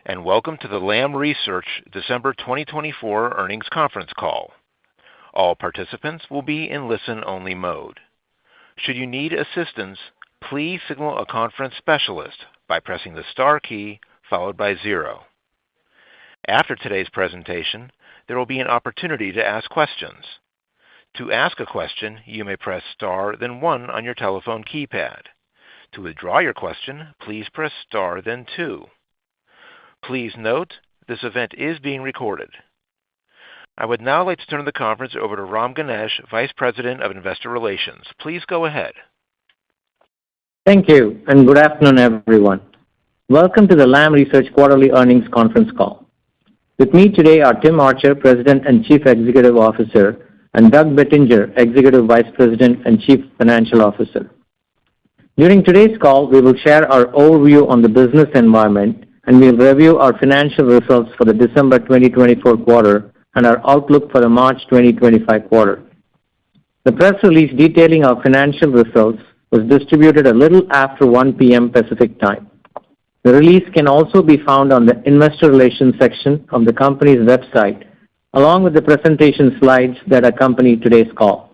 and welcome to the Lam Research December 2024 earnings conference call. All participants will be in listen-only mode. Should you need assistance, please signal a conference specialist by pressing the star key followed by 0. After today's presentation, there will be an opportunity to ask questions. To ask a question, you may press star then 1 on your telephone keypad. To withdraw your question, please press star then 2. Please note, this event is being recorded. I would now like to turn the conference over to Ram Ganesh, Vice President of Investor Relations. Please go ahead. Thank you, and good afternoon, everyone. Welcome to the Lam Research Quarterly Earnings Conference Call. With me today are Tim Archer, President and Chief Executive Officer, and Doug Bettinger, Executive Vice President and Chief Financial Officer. During today's call, we will share our overview on the business environment, and we'll review our financial results for the December 2024 quarter and our outlook for the March 2025 quarter. The press release detailing our financial results was distributed a little after 1 p.m. Pacific Time. The release can also be found on the Investor Relations section of the company's website, along with the presentation slides that accompany today's call.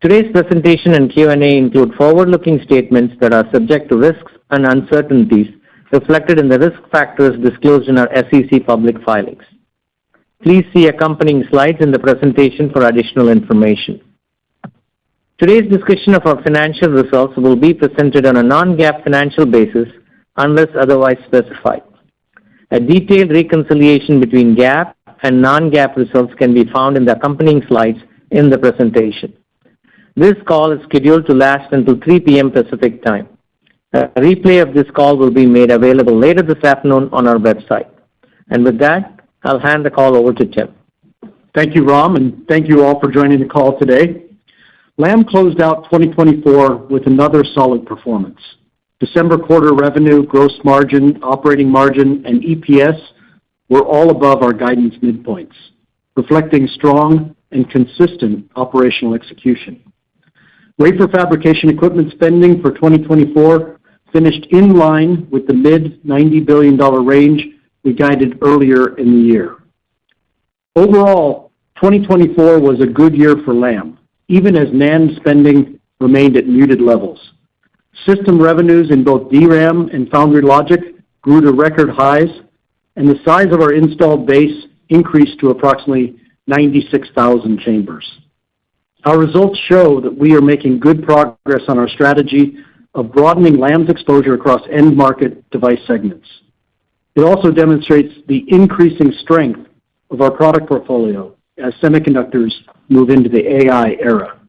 Today's presentation and Q&A include forward-looking statements that are subject to risks and uncertainties reflected in the risk factors disclosed in our SEC public filings. Please see accompanying slides in the presentation for additional information. Today's discussion of our financial results will be presented on a non-GAAP financial basis unless otherwise specified. A detailed reconciliation between GAAP and non-GAAP results can be found in the accompanying slides in the presentation. This call is scheduled to last until 3 p.m. Pacific Time. A replay of this call will be made available later this afternoon on our website. And with that, I'll hand the call over to Tim. Thank you, Ram, and thank you all for joining the call today. Lam closed out 2024 with another solid performance. December quarter revenue, gross margin, operating margin, and EPS were all above our guidance midpoints, reflecting strong and consistent operational execution. Wafer fabrication equipment spending for 2024 finished in line with the mid-$90 billion range we guided earlier in the year. Overall, 2024 was a good year for Lam, even as NAND spending remained at muted levels. System revenues in both DRAM and foundry logic grew to record highs, and the size of our installed base increased to approximately 96,000 chambers. Our results show that we are making good progress on our strategy of broadening Lam's exposure across end-market device segments. It also demonstrates the increasing strength of our product portfolio as semiconductors move into the AI era.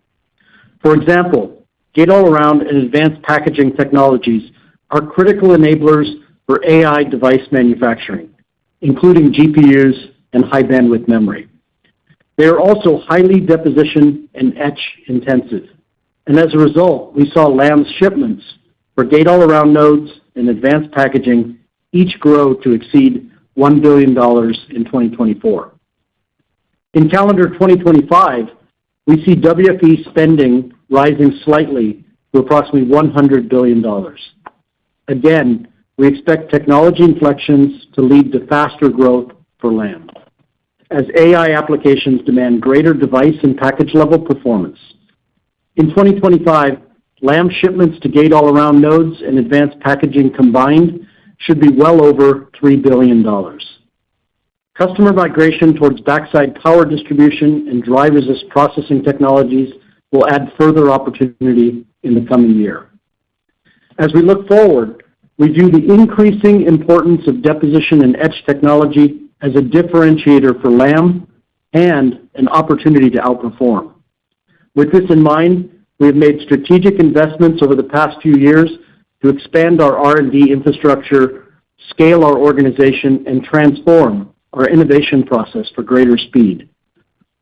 For example, gate-all-around and advanced packaging technologies are critical enablers for AI device manufacturing, including GPUs and high-bandwidth memory. They are also highly deposition and etch intensive, and as a result, we saw Lam's shipments for gate-all-around nodes and advanced packaging each grow to exceed $1 billion in 2024. In calendar 2025, we see WFE spending rising slightly to approximately $100 billion. Again, we expect technology inflections to lead to faster growth for Lam, as AI applications demand greater device and package-level performance. In 2025, Lam shipments to gate-all-around nodes and advanced packaging combined should be well over $3 billion. Customer migration towards backside power distribution and dry resist processing technologies will add further opportunity in the coming year. As we look forward, we view the increasing importance of deposition and etch technology as a differentiator for Lam and an opportunity to outperform. With this in mind, we have made strategic investments over the past few years to expand our R&D infrastructure, scale our organization, and transform our innovation process for greater speed.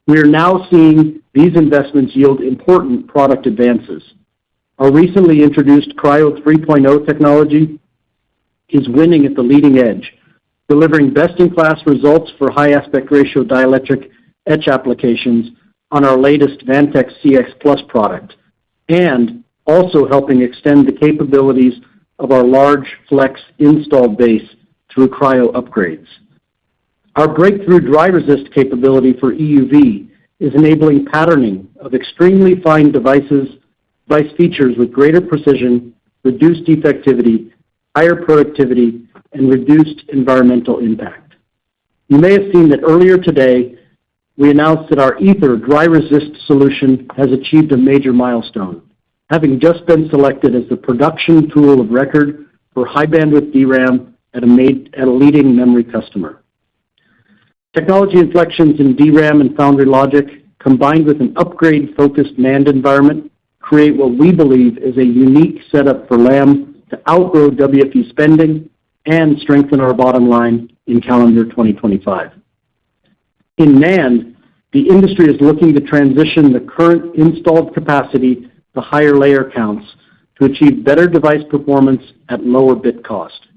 We are now seeing these investments yield important product advances. Our recently introduced Cryo 3.0 technology is winning at the leading edge, delivering best-in-class results for high aspect ratio dielectric etch applications on our latest Vantex CX Plus product, and also helping extend the capabilities of our large flex installed base through cryo upgrades. Our breakthrough dry resist capability for EUV is enabling patterning of extremely fine device features with greater precision, reduced defectivity, higher productivity, and reduced environmental impact. You may have seen that earlier today, we announced that our Ether dry resist solution has achieved a major milestone, having just been selected as the production tool of record for high bandwidth DRAM at a leading memory customer. Technology inflections in DRAM and foundry logic, combined with an upgrade-focused NAND environment, create what we believe is a unique setup for Lam to outgrow WFE spending and strengthen our bottom line in calendar 2025. In NAND, the industry is looking to transition the current installed capacity to higher layer counts to achieve better device performance at lower bit cost.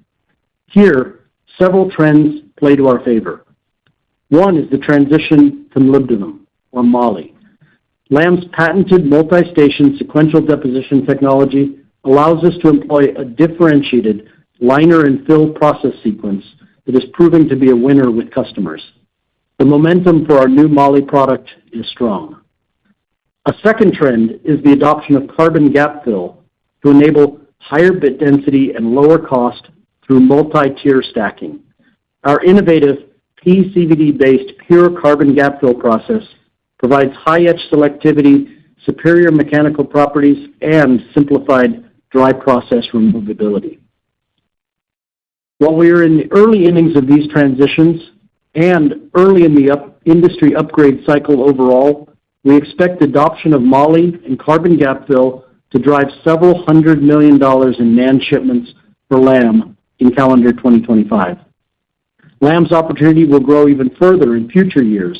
Here, several trends play to our favor. One is the transition to molybdenum, or moly. Lam's patented multi-station sequential deposition technology allows us to employ a differentiated liner and fill process sequence that is proving to be a winner with customers. The momentum for our new moly product is strong. A second trend is the adoption of carbon gap fill to enable higher bit density and lower cost through multi-tier stacking. Our innovative PCVD-based pure carbon gap fill process provides high etch selectivity, superior mechanical properties, and simplified dry process removability. While we are in the early innings of these transitions and early in the industry upgrade cycle overall, we expect adoption of moly and carbon gap fill to drive several $100 million in NAND shipments for Lam in calendar 2025. Lam's opportunity will grow even further in future years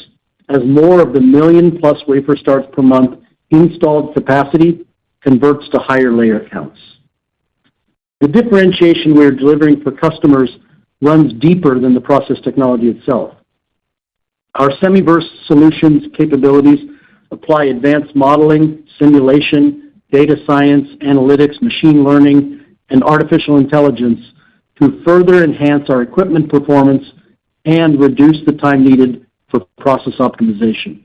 as more of the million-plus wafer starts per month installed capacity converts to higher layer counts. The differentiation we are delivering for customers runs deeper than the process technology itself. Our Semiverse solutions capabilities apply advanced modeling, simulation, data science, analytics, machine learning, and artificial intelligence to further enhance our equipment performance and reduce the time needed for process optimization.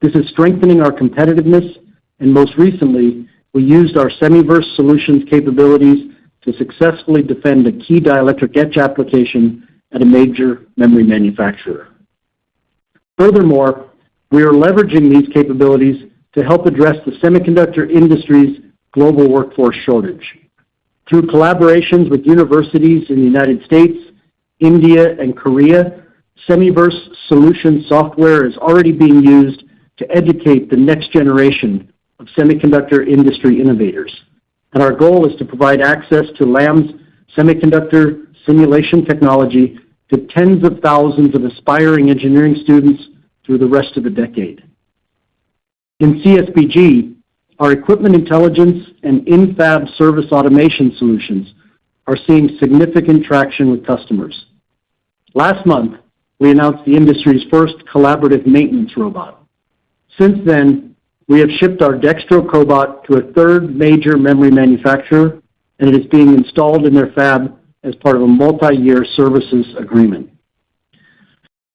This is strengthening our competitiveness, and most recently, we used our Semiverse solutions capabilities to successfully defend a key dielectric etch application at a major memory manufacturer. Furthermore, we are leveraging these capabilities to help address the semiconductor industry's global workforce shortage. Through collaborations with universities in the United States, India, and Korea, Semiverse solution software is already being used to educate the next generation of semiconductor industry innovators. And our goal is to provide access to Lam's semiconductor simulation technology to tens of thousands of aspiring engineering students through the rest of the decade. In CSBG, our equipment intelligence and in-fab service automation solutions are seeing significant traction with customers. Last month, we announced the industry's first collaborative maintenance robot. Since then, we have shipped our Dextro cobot to a third major memory manufacturer, and it is being installed in their fab as part of a multi-year services agreement.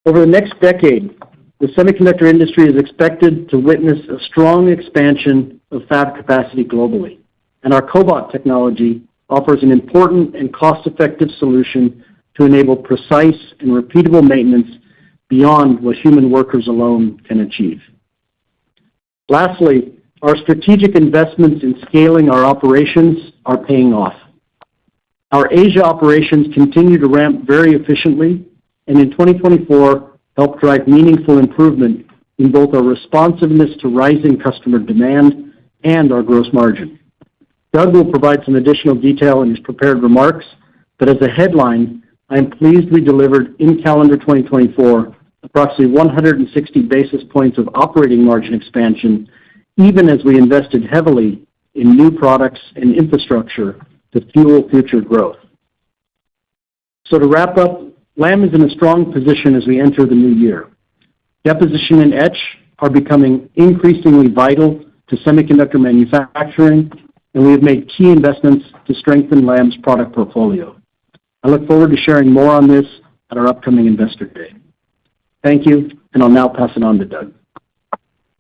Over the next decade, the semiconductor industry is expected to witness a strong expansion of fab capacity globally, and our cobot technology offers an important and cost-effective solution to enable precise and repeatable maintenance beyond what human workers alone can achieve. Lastly, our strategic investments in scaling our operations are paying off. Our Asia operations continue to ramp very efficiently, and in 2024, help drive meaningful improvement in both our responsiveness to rising customer demand and our gross margin. Doug will provide some additional detail in his prepared remarks, but as a headline, I am pleased we delivered in calendar 2024 approximately 160 basis points of operating margin expansion, even as we invested heavily in new products and infrastructure to fuel future growth. So to wrap up, Lam is in a strong position as we enter the new year. Deposition and etch are becoming increasingly vital to semiconductor manufacturing, and we have made key investments to strengthen Lam's product portfolio. I look forward to sharing more on this at our upcoming Investor Day. Thank you, and I'll now pass it on to Doug.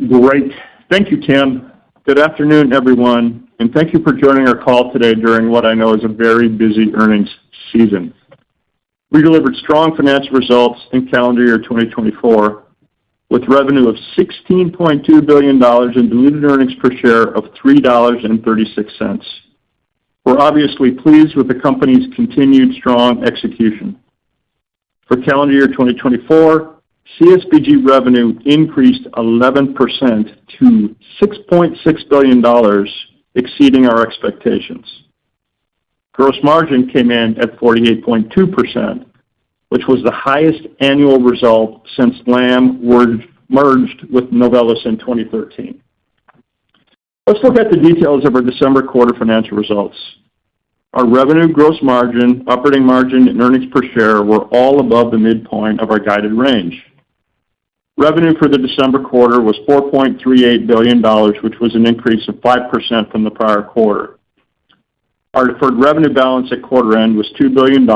Great. Thank you, Tim. Good afternoon, everyone, and thank you for joining our call today during what I know is a very busy earnings season. We delivered strong financial results in calendar year 2024 with revenue of $16.2 billion and diluted earnings per share of $3.36. We're obviously pleased with the company's continued strong execution. For calendar year 2024, CSBG revenue increased 11% to $6.6 billion, exceeding our expectations. Gross margin came in at 48.2%, which was the highest annual result since Lam merged with Novellus in 2013. Let's look at the details of our December quarter financial results. Our revenue, gross margin, operating margin, and earnings per share were all above the midpoint of our guided range. Revenue for the December quarter was $4.38 billion, which was an increase of 5% from the prior quarter. Our deferred revenue balance at quarter end was $2 billion,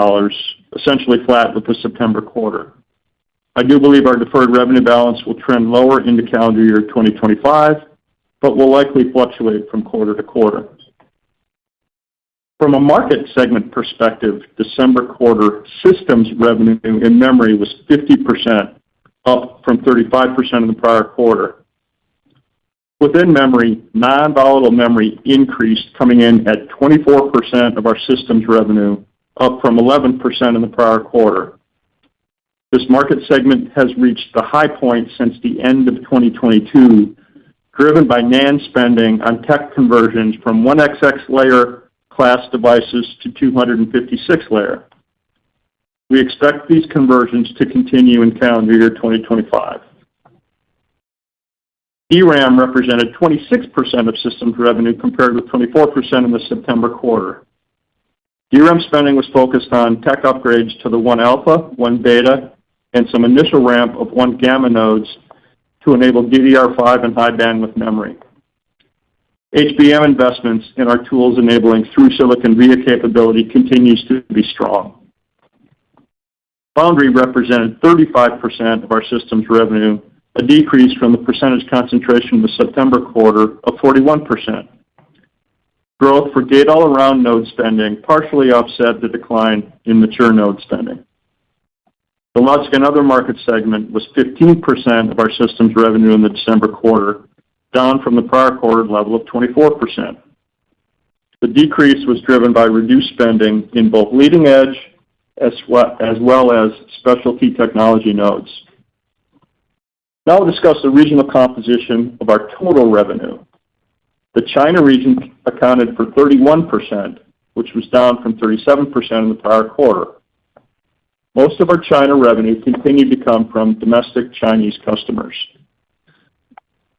essentially flat with the September quarter. I do believe our deferred revenue balance will trend lower into calendar year 2025, but will likely fluctuate from quarter to quarter. From a market segment perspective, December quarter systems revenue in memory was 50%, up from 35% in the prior quarter. Within memory, non-volatile memory increased, coming in at 24% of our systems revenue, up from 11% in the prior quarter. This market segment has reached the high point since the end of 2022, driven by NAND spending on tech conversions from 1XX layer class devices to 256 layer. We expect these conversions to continue in calendar year 2025. DRAM represented 26% of systems revenue compared with 24% in the September quarter. DRAM spending was focused on tech upgrades to the 1-alpha, 1-beta, and some initial ramp of 1-gamma nodes to enable DDR5 and high bandwidth memory. HBM investments in our tools enabling through-silicon via capability continues to be strong. Foundry represented 35% of our systems revenue, a decrease from the percentage concentration in the September quarter of 41%. Growth for gate-all-around node spending partially offset the decline in mature node spending. The logic and other market segment was 15% of our systems revenue in the December quarter, down from the prior quarter level of 24%. The decrease was driven by reduced spending in both leading edge as well as specialty technology nodes. Now we'll discuss the regional composition of our total revenue. The China region accounted for 31%, which was down from 37% in the prior quarter. Most of our China revenue continued to come from domestic Chinese customers.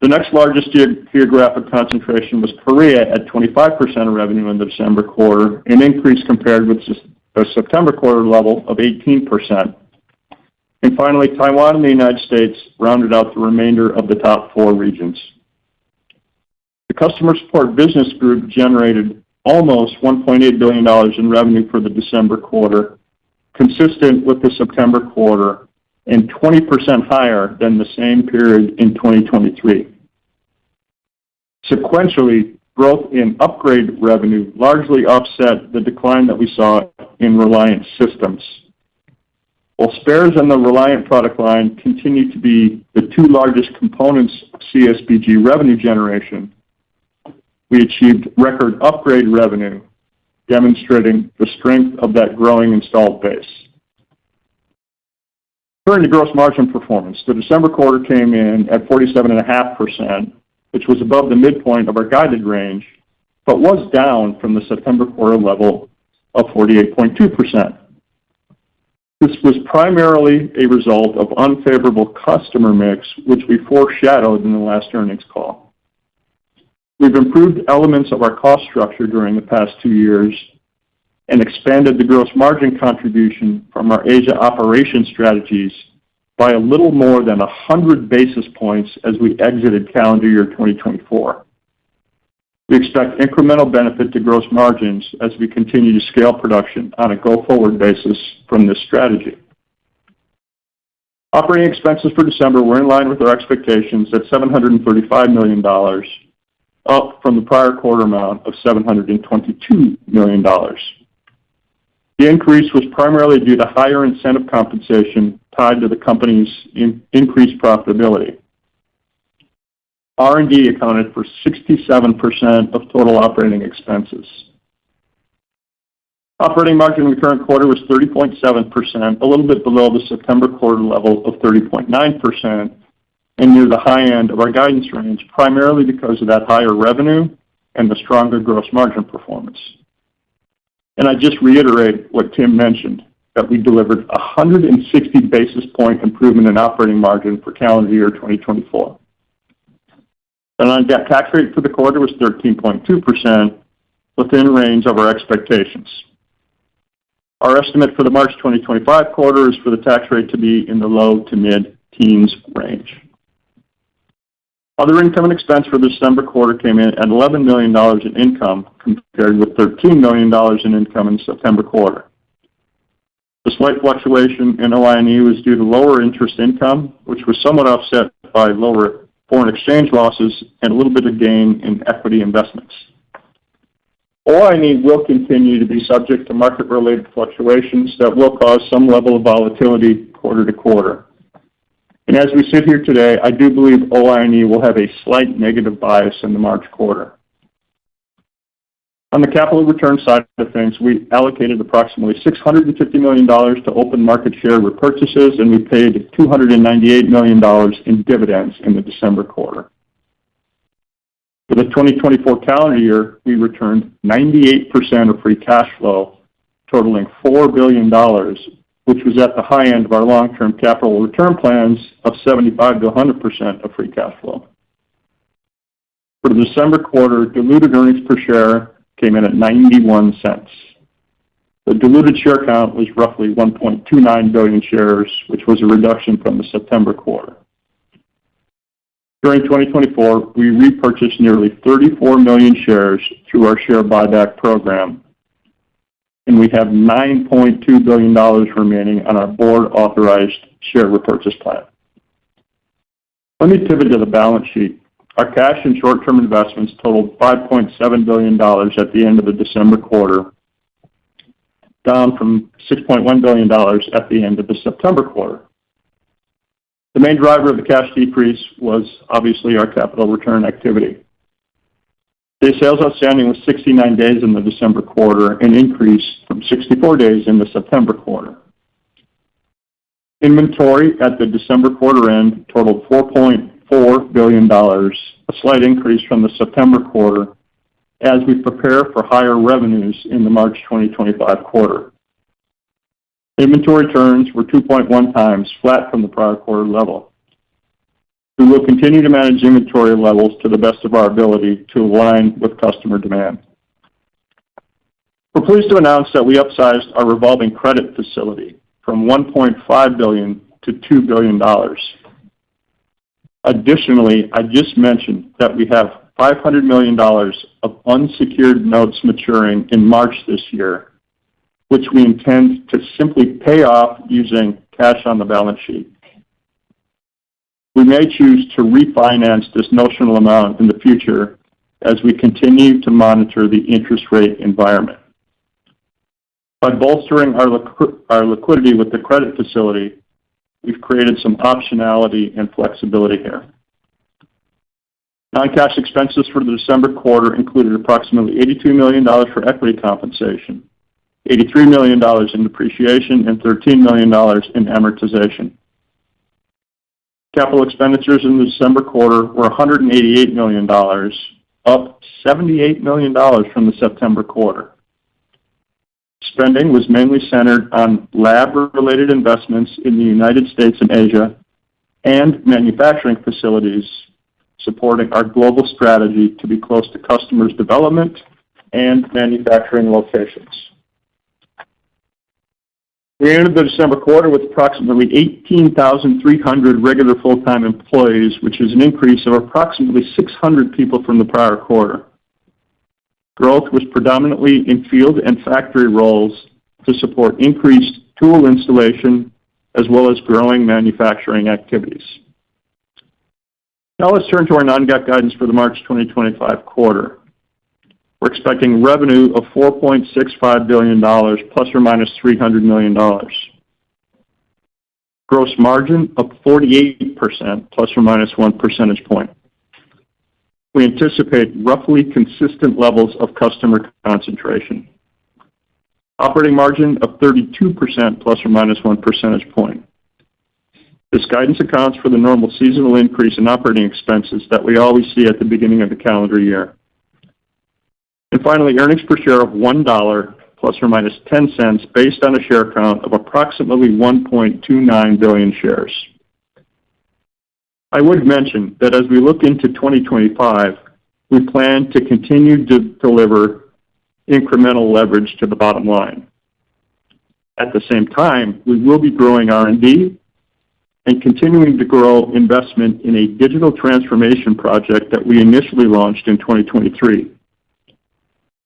The next largest geographic concentration was Korea at 25% of revenue in the December quarter, an increase compared with the September quarter level of 18%. And finally, Taiwan and the United States rounded out the remainder of the top four regions. The Customer Support Business Group generated almost $1.8 billion in revenue for the December quarter, consistent with the September quarter, and 20% higher than the same period in 2023. Sequentially, growth in upgrade revenue largely offset the decline that we saw in Reliant systems. While spares and the Reliant product line continue to be the two largest components of CSBG revenue generation, we achieved record upgrade revenue, demonstrating the strength of that growing installed base. Turning to gross margin performance, the December quarter came in at 47.5%, which was above the midpoint of our guided range, but was down from the September quarter level of 48.2%. This was primarily a result of unfavorable customer mix, which we foreshadowed in the last earnings call. We've improved elements of our cost structure during the past 2 years and expanded the gross margin contribution from our Asia operation strategies by a little more than 100 basis points as we exited calendar year 2024. We expect incremental benefit to gross margins as we continue to scale production on a go-forward basis from this strategy. Operating expenses for December were in line with our expectations at $735 million, up from the prior quarter amount of $722 million. The increase was primarily due to higher incentive compensation tied to the company's increased profitability. R&D accounted for 67% of total operating expenses. Operating margin in the current quarter was 30.7%, a little bit below the September quarter level of 30.9%, and near the high end of our guidance range, primarily because of that higher revenue and the stronger gross margin performance. And I just reiterate what Tim mentioned, that we delivered 160 basis point improvement in operating margin for calendar year 2024. The non-GAAP tax rate for the quarter was 13.2%, within range of our expectations. Our estimate for the March 2025 quarter is for the tax rate to be in the low to mid-teens range. Other income and expense for the December quarter came in at $11 million in income compared with $13 million in income in the September quarter. The slight fluctuation in OI&E was due to lower interest income, which was somewhat offset by lower foreign exchange losses and a little bit of gain in equity investments. OI&E will continue to be subject to market-related fluctuations that will cause some level of volatility quarter to quarter. And as we sit here today, I do believe OI&E will have a slight negative bias in the March quarter. On the capital return side of things, we allocated approximately $650 million to open market share repurchases, and we paid $298 million in dividends in the December quarter. For the 2024 calendar year, we returned 98% of free cash flow, totaling $4 billion, which was at the high end of our long-term capital return plans of 75 to 100% of free cash flow. For the December quarter, diluted earnings per share came in at 91 cents. The diluted share count was roughly 1.29 billion shares, which was a reduction from the September quarter. During 2024, we repurchased nearly 34 million shares through our share buyback program, and we have $9.2 billion remaining on our board-authorized share repurchase plan. Let me pivot to the balance sheet. Our cash and short-term investments totaled $5.7 billion at the end of the December quarter, down from $6.1 billion at the end of the September quarter. The main driver of the cash decrease was obviously our capital return activity. Day sales outstanding was 69 days in the December quarter, an increase from 64 days in the September quarter. Inventory at the December quarter end totaled $4.4 billion, a slight increase from the September quarter, as we prepare for higher revenues in the March 2025 quarter. Inventory turns were 2.1 times, flat from the prior quarter level. We will continue to manage inventory levels to the best of our ability to align with customer demand. We're pleased to announce that we upsized our revolving credit facility from $1.5 billion to $2 billion. Additionally, I just mentioned that we have $500 million of unsecured notes maturing in March this year, which we intend to simply pay off using cash on the balance sheet. We may choose to refinance this notional amount in the future as we continue to monitor the interest rate environment. By bolstering our liquidity with the credit facility, we've created some optionality and flexibility here. Non-cash expenses for the December quarter included approximately $82 million for equity compensation, $83 million in depreciation, and $13 million in amortization. Capital expenditures in the December quarter were $188 million, up $78 million from the September quarter. Spending was mainly centered on lab-related investments in the United States and Asia and manufacturing facilities supporting our global strategy to be close to customers' development and manufacturing locations. We ended the December quarter with approximately 18,300 regular full-time employees, which is an increase of approximately 600 people from the prior quarter. Growth was predominantly in field and factory roles to support increased tool installation as well as growing manufacturing activities. Now let's turn to our non-GAAP guidance for the March 2025 quarter. We're expecting revenue of $4.65 billion plus or minus $300 million. Gross margin of 48% plus or minus 1 percentage point. We anticipate roughly consistent levels of customer concentration. Operating margin of 32% plus or minus 1 percentage point. This guidance accounts for the normal seasonal increase in operating expenses that we always see at the beginning of the calendar year. And finally, earnings per share of $1 plus or minus 10 cents based on a share count of approximately 1.29 billion shares. I would mention that as we look into 2025, we plan to continue to deliver incremental leverage to the bottom line. At the same time, we will be growing R&D and continuing to grow investment in a digital transformation project that we initially launched in 2023.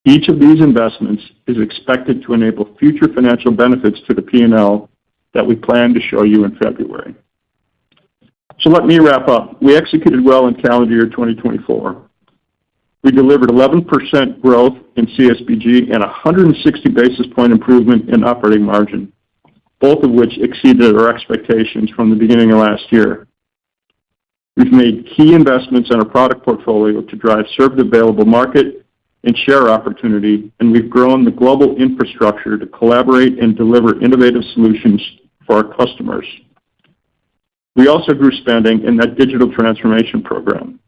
Each of these investments is expected to enable future financial benefits to the P&L that we plan to show you in February. So let me wrap up. We executed well in calendar year 2024. We delivered 11% growth in CSBG and 160 basis point improvement in operating margin, both of which exceeded our expectations from the beginning of last year. We've made key investments in our product portfolio to drive served available market and share opportunity, and we've grown the global infrastructure to collaborate and deliver innovative solutions for our customers. We also grew spending in that digital transformation program.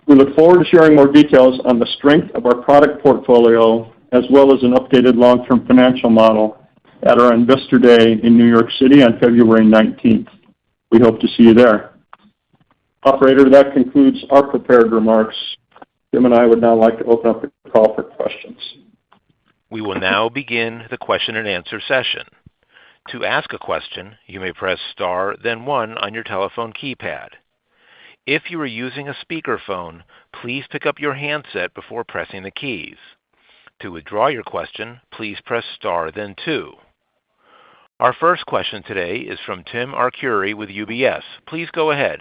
We look forward to sharing more details on the strength of our product portfolio as well as an updated long-term financial model at our Investor Day in New York City on February 19th. We hope to see you there. Operator, that concludes our prepared remarks. Tim and I would now like to open up the call for questions. We will now begin the question and answer session. To ask a question, you may press star, then 1 on your telephone keypad. If you are using a speakerphone, please pick up your handset before pressing the keys. To withdraw your question, please press star, then 2. Our first question today is from Tim Arcuri with UBS. Please go ahead.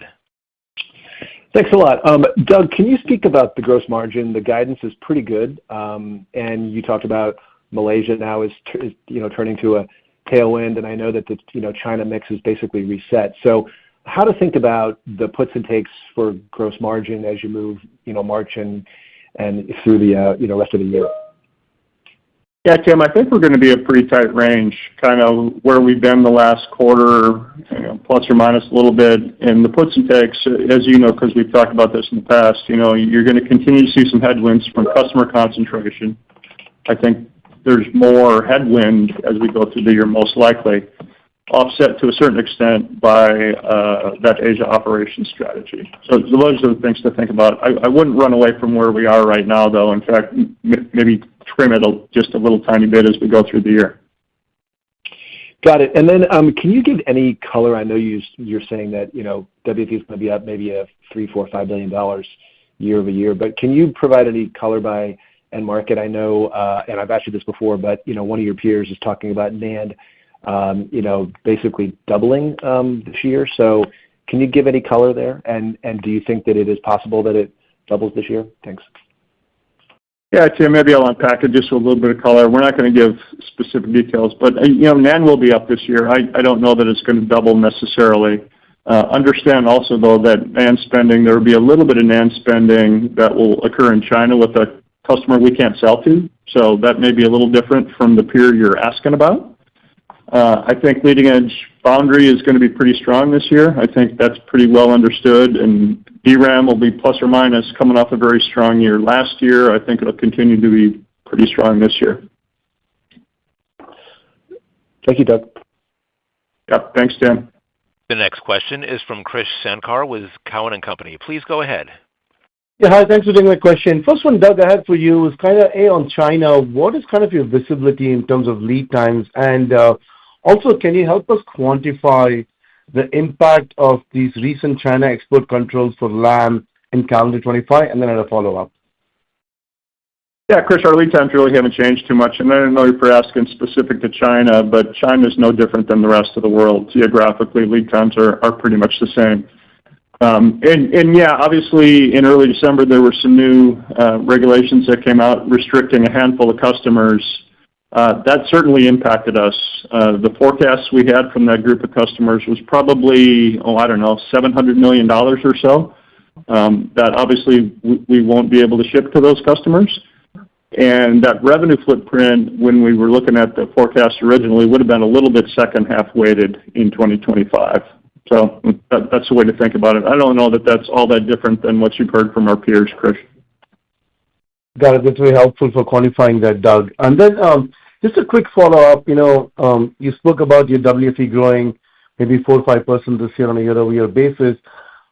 Thanks a lot. Doug, can you speak about the gross margin? The guidance is pretty good, and you talked about Malaysia now is turning to a tailwind, and I know that the China mix is basically reset. So how to think about the puts and takes for gross margin as you move March and through the rest of the year? Yeah, Tim, I think we're going to be a pretty tight range, kind of where we've been the last quarter, plus or minus a little bit. And the puts and takes, as you know, because we've talked about this in the past, you're going to continue to see some headwinds from customer concentration. I think there's more headwind as we go through the year, most likely, offset to a certain extent by that Asia operations strategy. So those are the things to think about. I wouldn't run away from where we are right now, though. In fact, maybe trim it just a little tiny bit as we go through the year. Got it. And then can you give any color? I know you're saying that WFE is going to be up maybe $3, $4, $5 billion year over year, but can you provide any color by end market? I know, and I've asked you this before, but one of your peers is talking about NAND basically doubling this year. So can you give any color there? And do you think that it is possible that it doubles this year? Thanks. Yeah, Tim, maybe I'll unpack it just with a little bit of color. We're not going to give specific details, but NAND will be up this year. I don't know that it's going to double necessarily. Understand also, though, that NAND spending, there will be a little bit of NAND spending that will occur in China with a customer we can't sell to. So that may be a little different from the peer you're asking about. I think leading edge foundry is going to be pretty strong this year. I think that's pretty well understood, and DRAM will be plus or minus coming off a very strong year last year. I think it'll continue to be pretty strong this year. Thank you, Doug. Yep, thanks, Tim. The next question is from Krish Sankar with Cowen and Company. Please go ahead. Yeah, hi, thanks for taking my question. First one, Doug, I had for you is kind of on China. What is kind of your visibility in terms of lead times? And also, can you help us quantify the impact of these recent China export controls for Lam in calendar 25? And then I have a follow-up. Yeah, Chris, our lead times really haven't changed too much, and I don't know if you're asking specific to China, but China's no different than the rest of the world. Geographically, lead times are pretty much the same. And yeah, obviously in early December there were some new regulations that came out restricting a handful of customers. That certainly impacted us. The forecasts we had from that group of customers was probably, $700 million or so. That obviously we won't be able to ship to those customers. And that revenue footprint, when we were looking at the forecast originally, would have been a little bit second half weighted in 2025. So that's the way to think about it. I don't know that that's all that different than what you've heard from our peers, Chris. Got it. That's very helpful for quantifying that, Doug. And then just a quick follow-up. You spoke about your WFE growing maybe 4 or 5% this year on a year-over-year basis.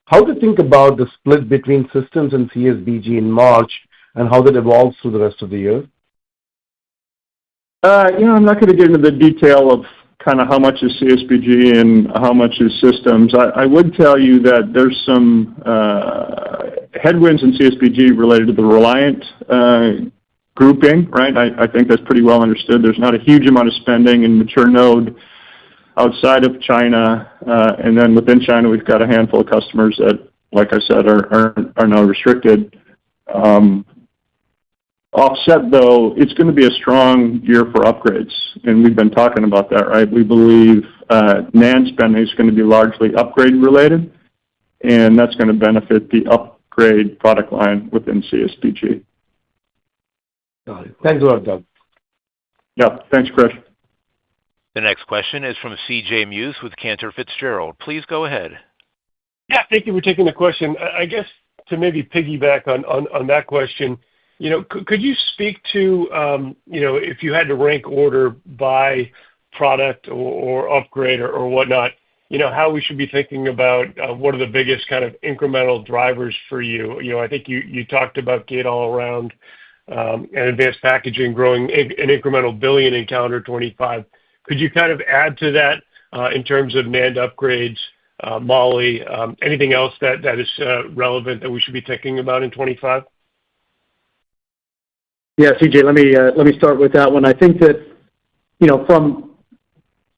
How to think about the split between systems and CSBG in March and how that evolves through the rest of the year? I'm not going to get into the detail of kind of how much is CSBG and how much is systems. I would tell you that there's some headwinds in CSBG related to the Reliant grouping, right? I think that's pretty well understood. There's not a huge amount of spending in mature node outside of China, and then within China we've got a handful of customers that, like I said, are now restricted. Offset, though, it's going to be a strong year for upgrades, and we've been talking about that, right? We believe NAND spending is going to be largely upgrade related, and that's going to benefit the upgrade product line within CSBG. Got it. Thanks a lot, Doug. Yeah, thanks, Chris. The next question is from C.J. Muse with Cantor Fitzgerald. Please go ahead. Yeah, thank you for taking the question. I guess to maybe piggyback on that question, could you speak to, if you had to rank order by product or upgrade or whatnot, how we should be thinking about what are the biggest kind of incremental drivers for you? I think you talked about gate-all-around and advanced packaging growing an incremental $1 billion in calendar 2025. Could you kind of add to that in terms of NAND upgrades, Moly, anything else that is relevant that we should be thinking about in 2025? Yeah, CJ, let me start with that one. I think that,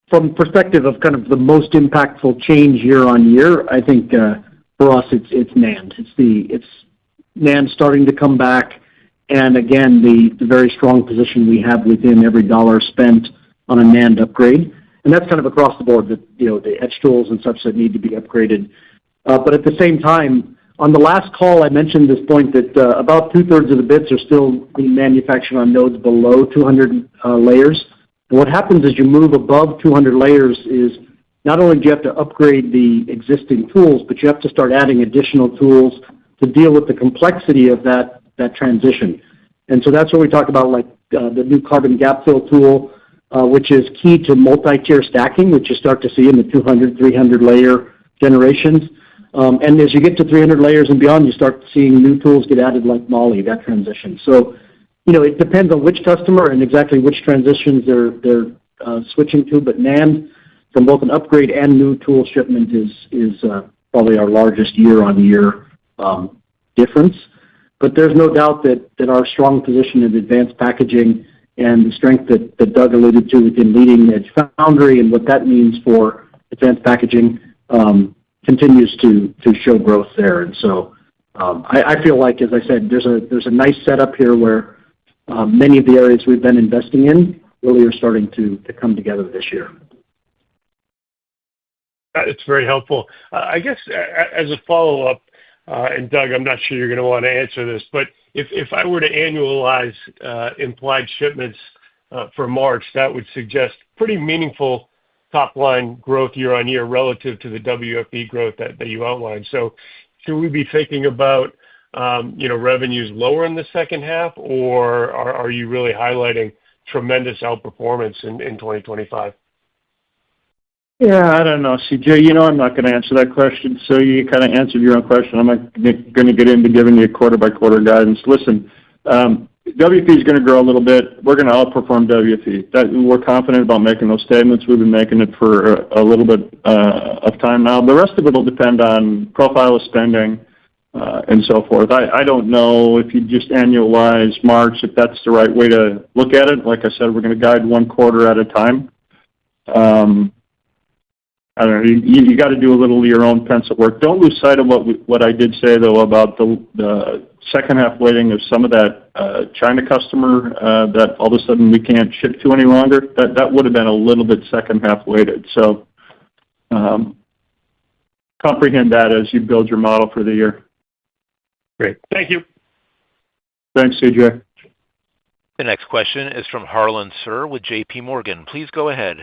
from perspective of kind of the most impactful change year on year, I think for us it's NAND. It's NAND starting to come back, and again the very strong position we have within every dollar spent on a NAND upgrade, and that's kind of across the board. The etch tools and such that need to be upgraded, but at the same time. On the last call, I mentioned this point that about 2/3 of the bits are still being manufactured on nodes below 200 layers. And what happens as you move above 200 layers is not only do you have to upgrade the existing tools, but you have to start adding additional tools to deal with the complexity of that transition. And so that's where we talk about like the new carbon gap fill tool, which is key to multi-tier stacking, which you start to see in the 200, 300 layer generations. And as you get to 300 layers and beyond, you start seeing new tools get added like Moly, that transition. So, it depends on which customer and exactly which transitions they're switching to, but NAND, from both an upgrade and new tool shipment, is probably our largest year-on-year difference. But there's no doubt that our strong position in advanced packaging and the strength that Doug alluded to within leading edge foundry and what that means for advanced packaging continues to show growth there. And so I feel like, as I said, there's a nice setup here where many of the areas we've been investing in really are starting to come together this year. It's very helpful. I guess as a follow-up, and Doug, I'm not sure you're going to want to answer this, but if I were to annualize implied shipments for March, that would suggest pretty meaningful top-line growth year-on-year relative to the WFE growth that you outlined. So should we be thinking about revenues lower in the second half, or are you really highlighting tremendous outperformance in 2025? Yeah, I don't know, CJ. I'm not going to answer that question. So you kind of answered your own question. I'm not going to get into giving you quarter-by-quarter guidance. Listen, WFE is going to grow a little bit. We're going to outperform WFE. We're confident about making those statements. We've been making it for a little bit of time now. The rest of it will depend on profile of spending, and so forth. I don't know if you just annualize March, if that's the right way to look at it. Like I said, we're going to guide one quarter at a time. I don't know. You got to do a little of your own pencil work. Don't lose sight of what I did say though about the second half weighting of some of that China customer that all of a sudden we can't ship to any longer. That would have been a little bit second half weighted. So comprehend that as you build your model for the year. Great. Thank you. Thanks, CJ. The next question is from Harlan Sur with J.P. Morgan. Please go ahead.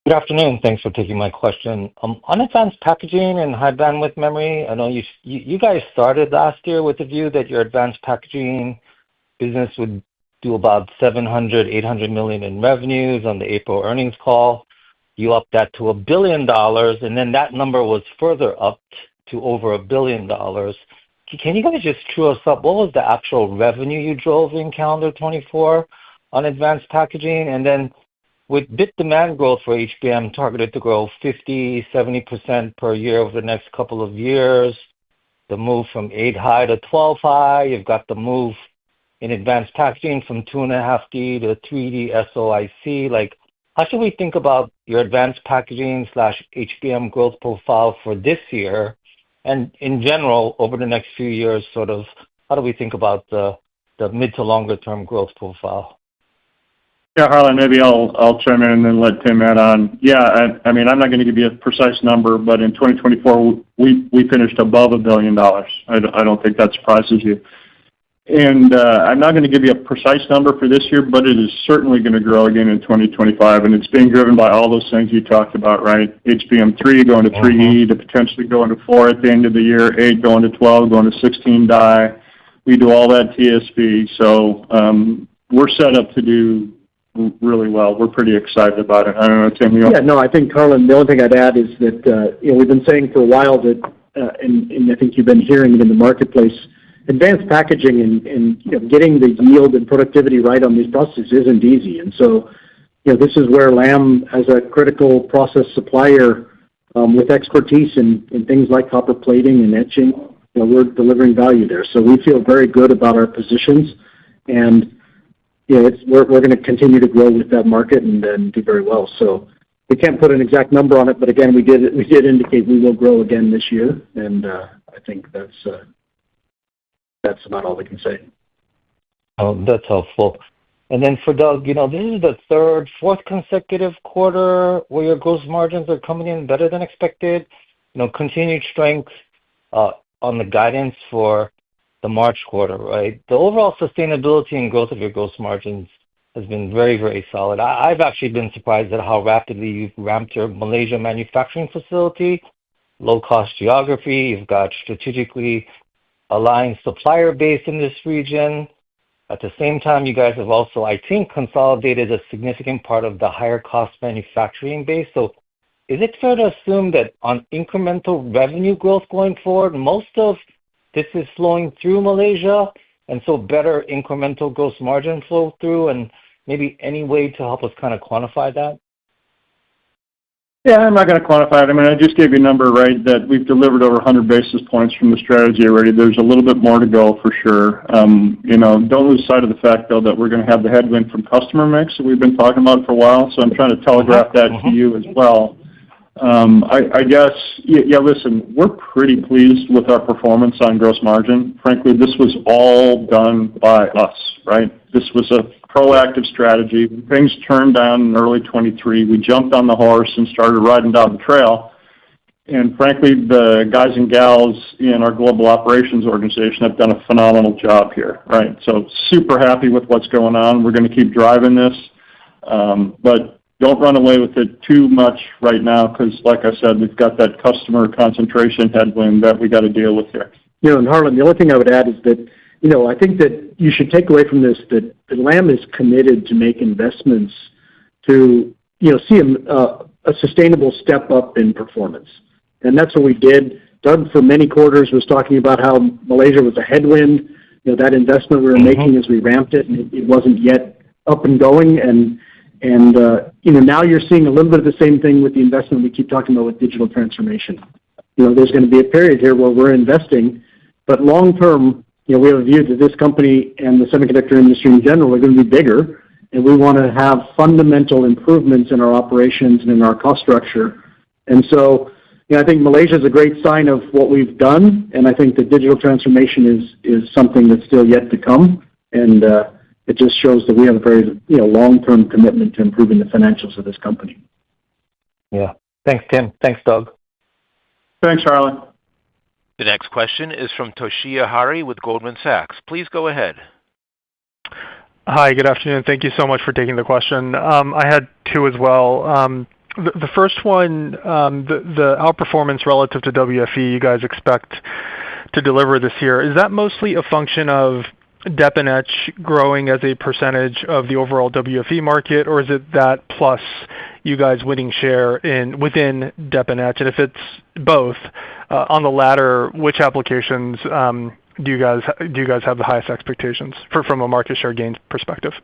Good afternoon. Thanks for taking my question. On advanced packaging and high bandwidth memory, I know you guys started last year with the view that your advanced packaging business would do about $700-800 million in revenues on the April earnings call. You upped that to $1 billion, and then that number was further upped to over $1 billion. Can you guys just true us up? What was the actual revenue you drove in calendar 24 on advanced packaging? And then with bit demand growth for HBM targeted to grow 50-70% per year over the next couple of years, the move from 8 high to 12 high, you've got the move in advanced packaging from 2.5D to 3D SOIC. Like, how should we think about your advanced packaging / HBM growth profile for this year? And in general, over the next few years, sort of, how do we think about the mid to longer term growth profile? Yeah, Harlan, maybe I'll chime in and then let Tim add on. Yeah, I mean, I'm not going to give you a precise number, but in 2024, we finished above $1 billion. I don't think that surprises you. And I'm not going to give you a precise number for this year, but it is certainly going to grow again in 2025, and it's being driven by all those things you talked about, right? HBM3 going to 3E to potentially going to 4 at the end of the year, 8 going to 12, going to 16 die. We do all that TSV, so we're set up to do really well. We're pretty excited about it. I don't know, Tim. Yeah, no, I think, Harlan, the only thing I'd add is that we've been saying for a while that, and I think you've been hearing it in the marketplace, advanced packaging and getting the yield and productivity right on these processes isn't easy. And so, this is where Lam, as a critical process supplier with expertise in things like copper plating and etching, we're delivering value there. So we feel very good about our positions, and we're going to continue to grow with that market and do very well. So we can't put an exact number on it, but again, we did indicate we will grow again this year, and I think that's about all we can say. Oh, that's helpful. And then for Doug, this is the fourth consecutive quarter where your gross margins are coming in better than expected. Continued strength on the guidance for the March quarter, right? The overall sustainability and growth of your gross margins has been very, very solid. I've actually been surprised at how rapidly you've ramped your Malaysia manufacturing facility, low-cost geography. You've got strategically aligned supplier base in this region. At the same time, you guys have also, I think, consolidated a significant part of the higher cost manufacturing base. So is it fair to assume that on incremental revenue growth going forward, most of this is flowing through Malaysia, and so better incremental gross margin flow through, and maybe any way to help us kind of quantify that? Yeah, I'm not going to quantify it. I mean, I just gave you a number, right, that we've delivered over 100 basis points from the strategy already. There's a little bit more to go for sure. Don't lose sight of the fact, though, that we're going to have the headwind from customer mix that we've been talking about for a while, so I'm trying to telegraph that to you as well. I guess, listen, we're pretty pleased with our performance on gross margin. Frankly, this was all done by us, right? This was a proactive strategy. When things turned down in early 23, we jumped on the horse and started riding down the trail. And frankly, the guys and gals in our global operations organization have done a phenomenal job here, right? So super happy with what's going on. We're going to keep driving this. But don't run away with it too much right now because, like I said, we've got that customer concentration headwind that we got to deal with here. And Harlan, the only thing I would add is that, I think that you should take away from this that Lam is committed to make investments to, see a sustainable step up in performance. And that's what we did. Doug, for many quarters, was talking about how Malaysia was a headwind, that investment we were making as we ramped it, and it wasn't yet up and going. And now you're seeing a little bit of the same thing with the investment we keep talking about with digital transformation. there's going to be a period here where we're investing, but long term, we have a view that this company and the semiconductor industry in general are going to be bigger, and we want to have fundamental improvements in our operations and in our cost structure. And so, I think Malaysia is a great sign of what we've done, and I think the digital transformation is something that's still yet to come, and it just shows that we have a very long-term commitment to improving the financials of this company. Yeah. Thanks, Tim. Thanks, Doug. Thanks, Harlan. The next question is from Toshiya Hari with Goldman Sachs. Please go ahead. Hi, good afternoon. Thank you so much for taking the question. I had two as well. The first one, the outperformance relative to WFE you guys expect to deliver this year, is that mostly a function of dep and etch growing as a percentage of the overall WFE market, or is it that plus you guys winning share within dep and etch? And if it's both, on the latter, which applications do you guys have the highest expectations from a market share gains perspective?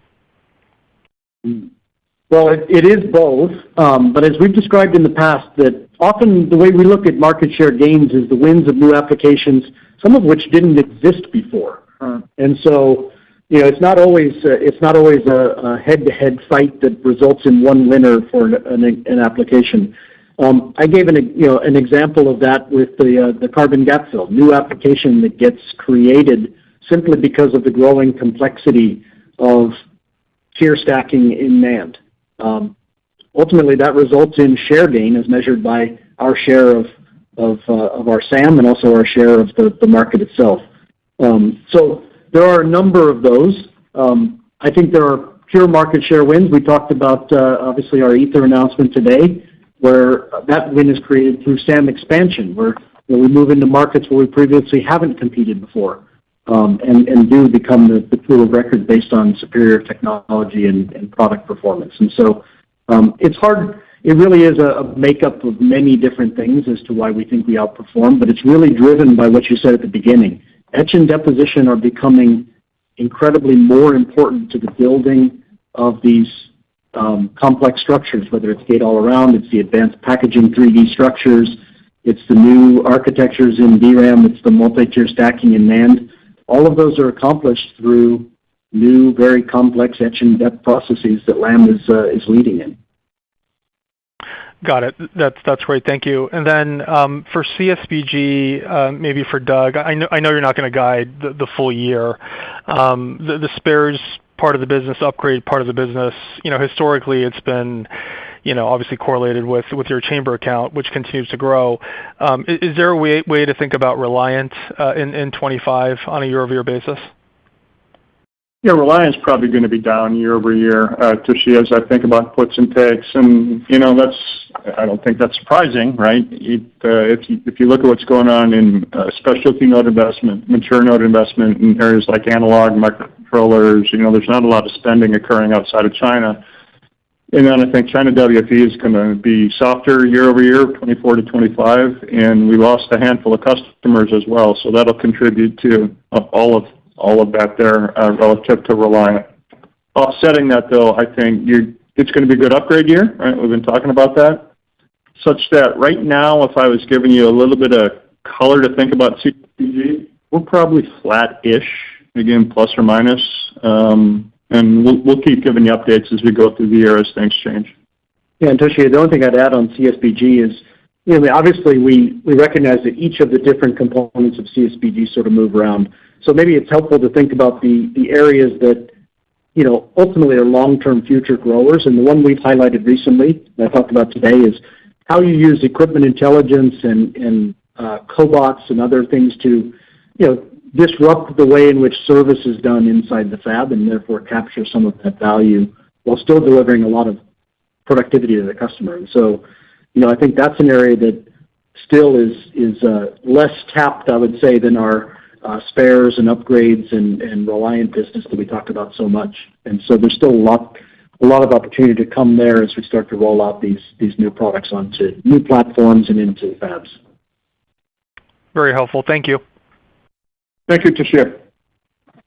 Well, it is both, but as we've described in the past, that often the way we look at market share gains is the wins of new applications, some of which didn't exist before. And so, it's not always a head-to-head fight that results in one winner for an application. I gave an example of that with the carbon gap fill, new application that gets created simply because of the growing complexity of tier stacking in NAND. Ultimately, that results in share gain as measured by our share of our SAM and also our share of the market itself. So there are a number of those. I think there are pure market share wins. We talked about obviously our Ether announcement today, where that win is created through SAM expansion, where we move into markets where we previously haven't competed before, and do become the tool of record based on superior technology and product performance. And so it's hard. It really is a makeup of many different things as to why we think we outperform, but it's really driven by what you said at the beginning. Etch and deposition are becoming incredibly more important to the building of these complex structures, whether it's gate-all-around, it's the advanced packaging 3D structures, it's the new architectures in DRAM, it's the multi-tier stacking in NAND. All of those are accomplished through new, very complex etch and dep processes that Lam is leading in. Got it. That's great. Thank you. And then for CSBG, maybe for Doug, I know you're not going to guide the full year. The spares part of the business, upgrade part of the business, historically it's been, obviously correlated with your chamber count, which continues to grow. Is there a way to think about Reliant in 25 on a year-over-year basis? Yeah, Reliant's probably going to be down year over year, Toshiya, as I think about puts and takes. And, I don't think that's surprising, right? If you look at what's going on in specialty node investment, mature node investment in areas like analog, microcontrollers, there's not a lot of spending occurring outside of China. And then I think China WFE is going to be softer year over year, 24 to 25, and we lost a handful of customers as well. So that'll contribute to all of that there relative to Reliant. Offsetting that, though, I think it's going to be a good upgrade year, right? We've been talking about that, such that right now, if I was giving you a little bit of color to think about CPG, we're probably flat-ish, again, plus or minus, and we'll keep giving you updates as we go through the year as things change. Yeah, and Toshiya, the only thing I'd add on CSBG is, obviously we recognize that each of the different components of CSBG sort of move around. So maybe it's helpful to think about the areas that, ultimately are long-term future growers. And the one we've highlighted recently, that I talked about today, is how you use equipment intelligence and cobots and other things to, disrupt the way in which service is done inside the fab and therefore capture some of that value while still delivering a lot of productivity to the customer. And so, I think that's an area that still is less tapped, I would say, than our spares and upgrades and Reliant business that we talked about so much. And so there's still a lot of opportunity to come there as we start to roll out these new products onto new platforms and into fabs. Very helpful. Thank you. Thank you, Toshiya.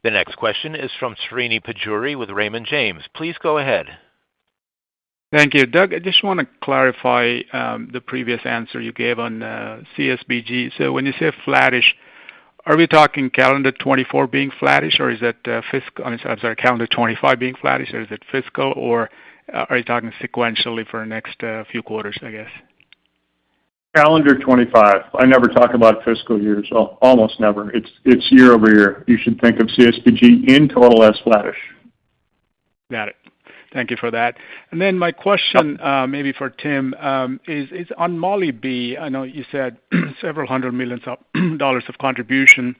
The next question is from Srini Pajjuri with Raymond James. Please go ahead. Thank you. Doug, I just want to clarify the previous answer you gave on CSBG. So when you say flattish, are we talking calendar 24 being flattish, or is it fiscal? I'm sorry, calendar 25 being flattish, or is it fiscal, or are you talking sequentially for the next few quarters, I guess? Calendar 25. I never talk about fiscal years, almost never. It's year over year. You should think of CSBG in total as flattish. Got it. Thank you for that. And then my question, maybe for Tim, is on Moly B. I know you said several $100 million of contribution.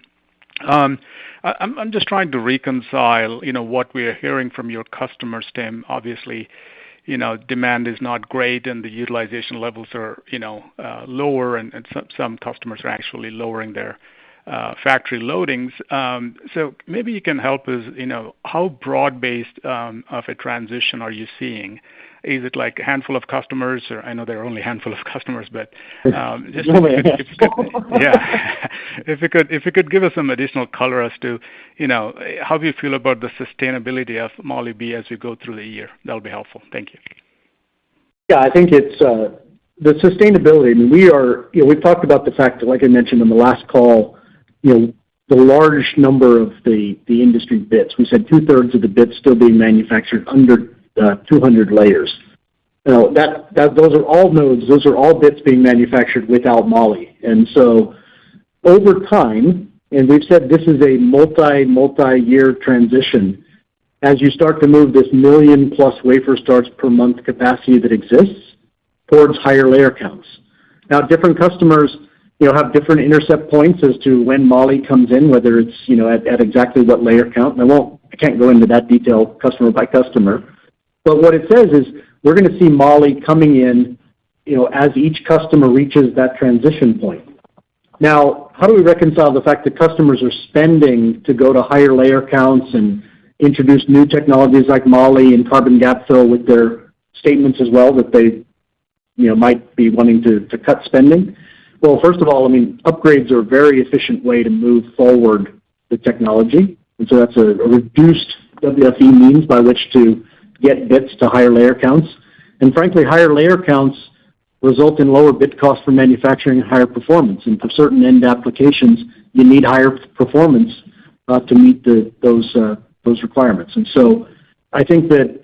I'm just trying to reconcile, what we are hearing from your customers, Tim. Obviously, demand is not great and the utilization levels are, lower, and some customers are actually lowering their factory loadings. So maybe you can help us, how broad-based of a transition are you seeing? Is it like a handful of customers, or I know there are only a handful of customers, but just if you could give us some additional color as to, how do you feel about the sustainability of Moly B as we go through the year? That'll be helpful. Thank you. Yeah, I think it's the sustainability. I mean, we've talked about the fact that, like I mentioned on the last call, the large number of the industry bits. We said 2/3 of the bits still being manufactured under 200 layers. Now, those are all nodes. Those are all bits being manufactured without Moly. And so over time, and we've said this is a multi-year transition, as you start to move this 1 million+ wafer starts per month capacity that exists towards higher layer counts. Now, different customers have different intercept points as to when Moly comes in, whether it's at exactly what layer count. And I can't go into that detail customer by customer. But what it says is we're going to see Moly coming in, as each customer reaches that transition point. Now, how do we reconcile the fact that customers are spending to go to higher layer counts and introduce new technologies like Moly and carbon gap fill with their statements as well that they might be wanting to cut spending? Well, first of all, I mean, upgrades are a very efficient way to move forward the technology. And so that's a reduced WFE means by which to get bits to higher layer counts. And frankly, higher layer counts result in lower bit costs for manufacturing and higher performance. And for certain end applications, you need higher performance to meet those requirements. And so I think that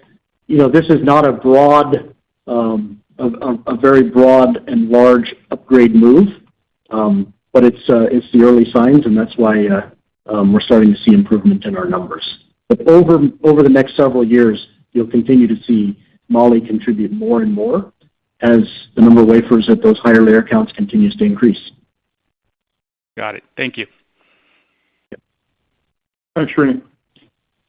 this is not a very broad and large upgrade move, but it's the early signs, and that's why we're starting to see improvement in our numbers. But over the next several years, you'll continue to see Moly contribute more and more as the number of wafers at those higher layer counts continues to increase. Got it. Thank you. Thanks, Srini.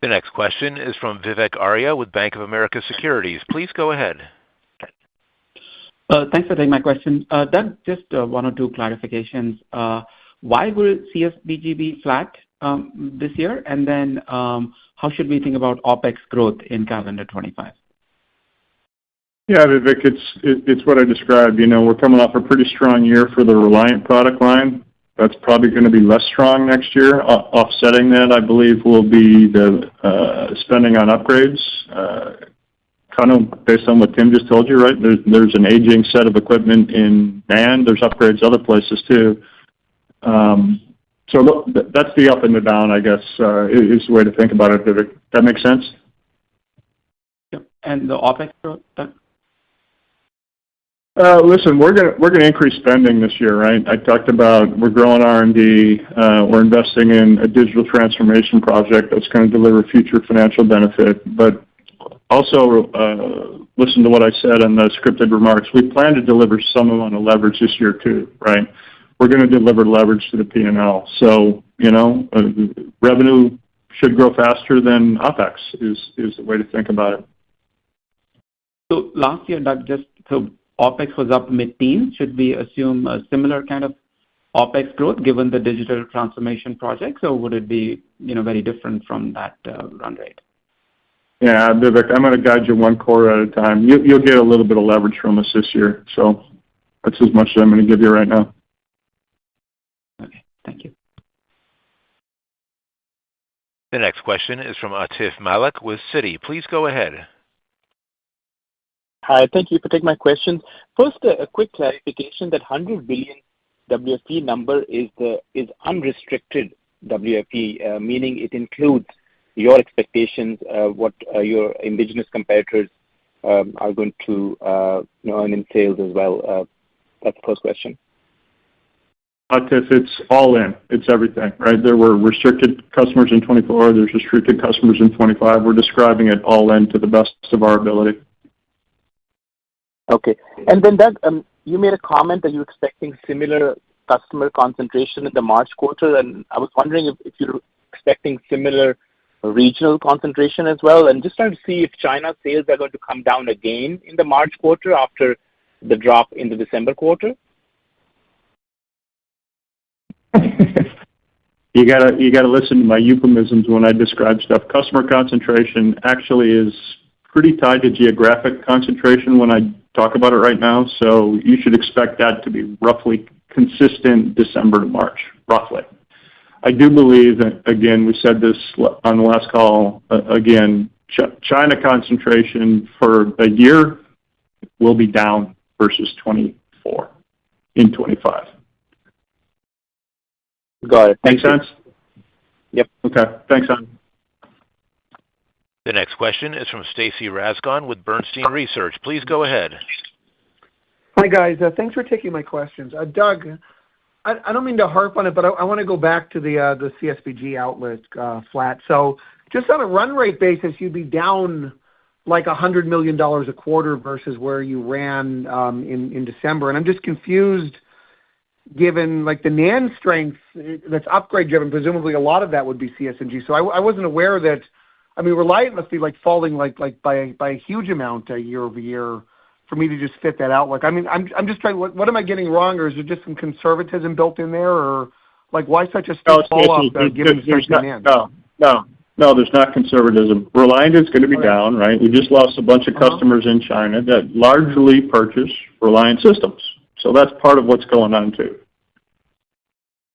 The next question is from Vivek Arya with Bank of America Securities. Please go ahead. Thanks for taking my question. Doug, just one or two clarifications. Why will CSBG be flat this year? And then how should we think about OpEx growth in calendar 25? Yeah, Vivek, it's what I described. We're coming off a pretty strong year for the Reliant product line. That's probably going to be less strong next year. Offsetting that, I believe, will be the spending on upgrades. Kind of based on what Tim just told you, right? There's an aging set of equipment in NAND. There's upgrades other places too. So that's the up and the down, I guess, is the way to think about it, Vivek. That makes sense? Yep. And the OpEx growth, Doug? Listen, we're gonna increase spending this year, right? I talked about we're growing R&D. We're investing in a digital transformation project that's going to deliver future financial benefit. But also, listen to what I said in the scripted remarks. We plan to deliver some amount of leverage this year too, right? We're going to deliver leverage to the P&L. So, revenue should grow faster than OpEx is the way to think about it. So last year, Doug, so OpEx was up mid-teens. Should we assume a similar kind of OpEx growth given the digital transformation projects, or would it be, very different from that run rate? Yeah, Vivek, I'm going to guide you one quarter at a time. You'll get a little bit of leverage from us this year. So that's as much as I'm going to give you right now. Okay, thank you. The next question is from Atif Malik with Citi. Please go ahead. Hi, thank you for taking my questions. First, a quick clarification that 100 billion WFE number is unrestricted WFE, meaning it includes your expectations, what your indigenous competitors are going to earn in sales as well. That's the first question. Atif, it's all in. It's everything, right? There were restricted customers in 24. There's restricted customers in 25. We're describing it all in to the best of our ability. Okay. And then, Doug, you made a comment that you're expecting similar customer concentration in the March quarter, and I was wondering if you're expecting similar regional concentration as well, and just trying to see if China sales are going to come down again in the March quarter after the drop in the December quarter. You gotta listen to my euphemisms when I describe stuff. Customer concentration actually is pretty tied to geographic concentration when I talk about it right now, so you should expect that to be roughly consistent December to March, roughly. I do believe that, again, we said this on the last call, again, China concentration for a year will be down versus 24 in 25. Got it. Make sense? Yep. Okay. Thanks, Anand. The next question is from Stacy Rasgon with Bernstein Research. Please go ahead. Hi, guys. Thanks for taking my questions. Doug, I don't mean to harp on it, but I want to go back to the CSBG outlet flat. So just on a run rate basis, you'd be down like $100 million a quarter versus where you ran in December. And I'm just confused given like the NAND strength that's upgrade driven. Presumably a lot of that would be CSBG. So I wasn't aware that. I mean, Reliant must be like falling like by a huge amount year over year for me to just fit that out. Like, I mean, I'm just trying. What am I getting wrong, or is there just some conservatism built in there, or like why such a steep fall off given the strength of NAND? No, there's not conservatism. Reliant is going to be down, right? We just lost a bunch of customers in China that largely purchase Reliant systems, so that's part of what's going on too.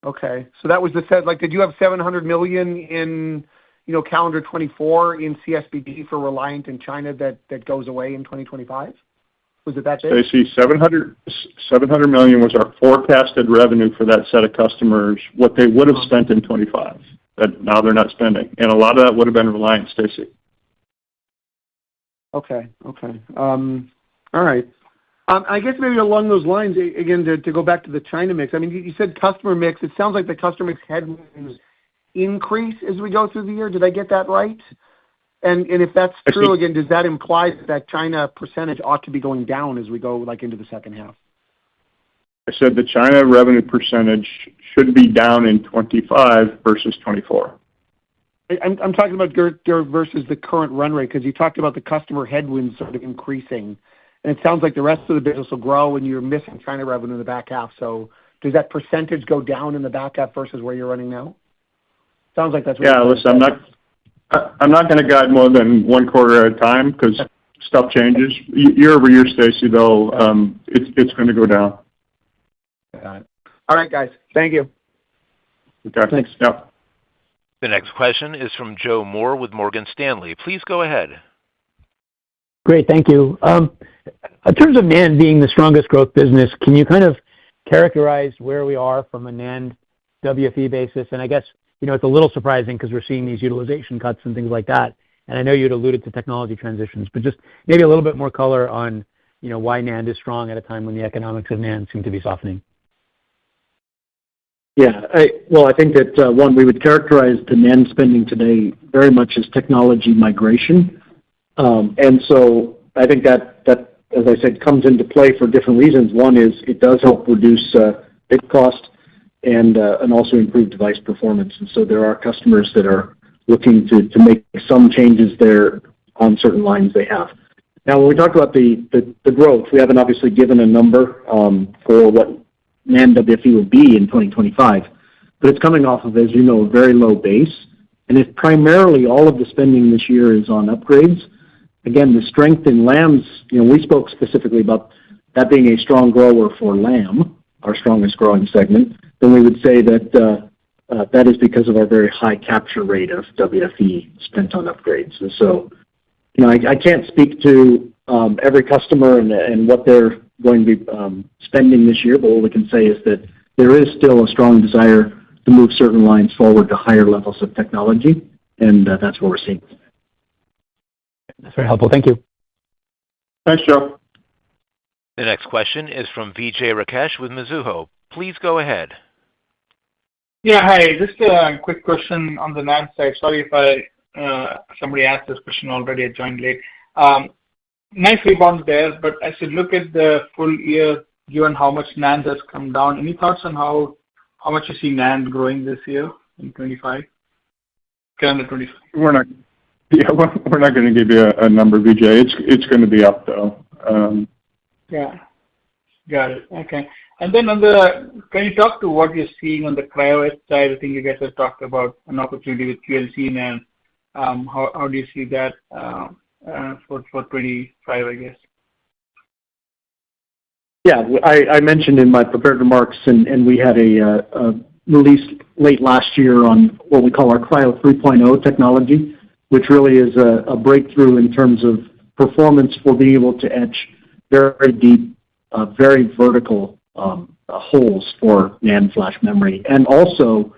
Okay, so that was the set. Like, did you have $700 million in calendar 24 in CSBG for Reliant in China that goes away in 2025? Was it that big? Stacy, $700 million was our forecasted revenue for that set of customers, what they would have spent in 25, that now they're not spending. And a lot of that would have been Reliant, Stacy. Okay. All right. I guess maybe along those lines, again, to go back to the China mix, I mean, you said customer mix. It sounds like the customer mix headwinds increase as we go through the year. Did I get that right? And if that's true, again, does that imply that China percentage ought to be going down as we go like into the second half? I said the China revenue percentage should be down in 25 versus 24. I'm talking about versus the current run rate, because you talked about the customer headwinds sort of increasing, and it sounds like the rest of the business will grow and you're missing China revenue in the back half. So does that percentage go down in the back half versus where you're running now? Sounds like that's what yeah, listen, I'm not going to guide more than one quarter at a time because stuff changes. Year over year, Stacy, though, it's going to go down. Got it. All right, guys. Thank you. Okay. Thanks. Yeah. The next question is from Joe Moore with Morgan Stanley. Please go ahead. Great. Thank you. In terms of NAND being the strongest growth business, can you kind of characterize where we are from a NAND WFE basis? And I guess, it's a little surprising because we're seeing these utilization cuts and things like that. And I know you'd alluded to technology transitions, but just maybe a little bit more color on, why NAND is strong at a time when the economics of NAND seem to be softening. Yeah. I think that, one, we would characterize the NAND spending today very much as technology migration. And so I think that, as I said, comes into play for different reasons. One is it does help reduce bit cost and also improve device performance. And so there are customers that are looking to make some changes there on certain lines they have. Now, when we talk about the growth, we haven't obviously given a number for what NAND WFE will be in 2025, but it's coming off of, as you know, a very low base. And it's primarily all of the spending this year is on upgrades. Again, the strength in Lam's, we spoke specifically about that being a strong grower for Lam, our strongest growing segment. Then we would say that that is because of our very high capture rate of WFE spent on upgrades. And so, I can't speak to every customer and what they're going to be spending this year, but what we can say is that there is still a strong desire to move certain lines forward to higher levels of technology, and that's what we're seeing. That's very helpful. Thank you. Thanks, Joe. The next question is from Vijay Rakesh with Mizuho. Please go ahead. Yeah, hi. Just a quick question on the NAND side. Sorry if somebody asked this question already. I joined late. Nice rebound there, but as you look at the full year, given how much NAND has come down, any thoughts on how much you see NAND growing this year in 25? Calendar 25. We're not going to give you a number, Vijay. It's going to be up though. Yeah, got it. Okay. And then can you talk to what you're seeing on the cryo side? I think you guys have talked about an opportunity with QLC NAND. How do you see that for 25, I guess? Yeah, I mentioned in my prepared remarks, and we had a release late last year on what we call our Cryo 3.0 technology, which really is a breakthrough in terms of performance for being able to etch very deep, very vertical holes for NAND flash memory. And also,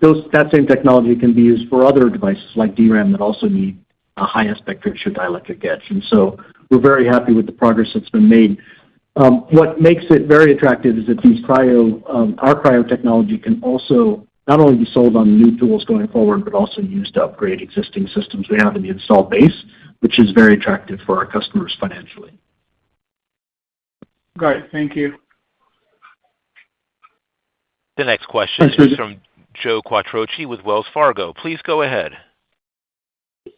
that same technology can be used for other devices like DRAM that also need a high aspect ratio dielectric etch. And so we're very happy with the progress that's been made. What makes it very attractive is that our cryo technology can also not only be sold on new tools going forward, but also used to upgrade existing systems we have in the installed base, which is very attractive for our customers financially. Got it. Thank you. The next question is from Joe Quattrocchi with Wells Fargo. Please go ahead.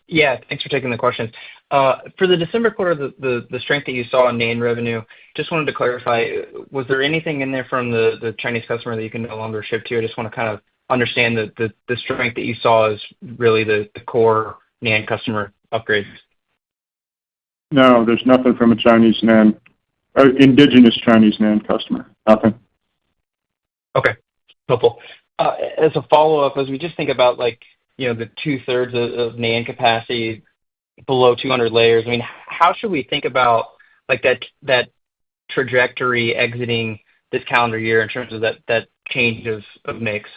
Yeah, thanks for taking the questions. For the December quarter, the strength that you saw in NAND revenue, just wanted to clarify, was there anything in there from the Chinese customer that you can no longer ship to? I just want to kind of understand the strength that you saw is really the core NAND customer upgrades. No, there's nothing from a Chinese NAND, indigenous Chinese NAND customer. Nothing. Okay, helpful. As a follow-up, as we just think about the 2/3 of NAND capacity below 200 layers, I mean, how should we think about that trajectory exiting this calendar year in terms of that change of mix?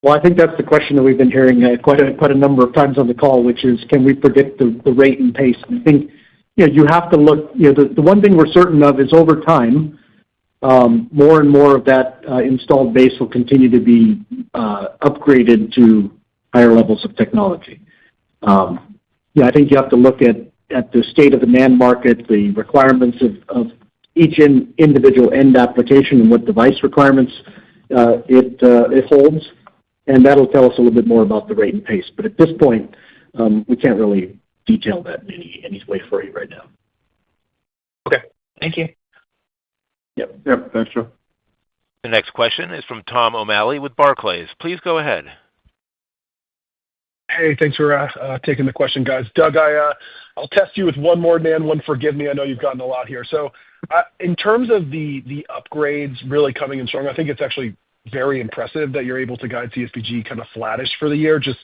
Well, I think that's the question that we've been hearing quite a number of times on the call, which is, can we predict the rate and pace? And I think you have to look. The one thing we're certain of is over time, more and more of that installed base will continue to be upgraded to higher levels of technology. I think you have to look at the state of the NAND market, the requirements of each individual end application and what device requirements it holds, and that'll tell us a little bit more about the rate and pace. But at this point, we can't really detail that in any way for you right now. Okay, thank you. Yep. Thanks, Joe. The next question is from Tom O'Malley with Barclays. Please go ahead. Hey, thanks for taking the question, guys. Doug, I'll test you with one more NAND one. Forgive me, I know you've gotten a lot here. So in terms of the upgrades really coming in strong, I think it's actually very impressive that you're able to guide CSBG kind of flattish for the year. Just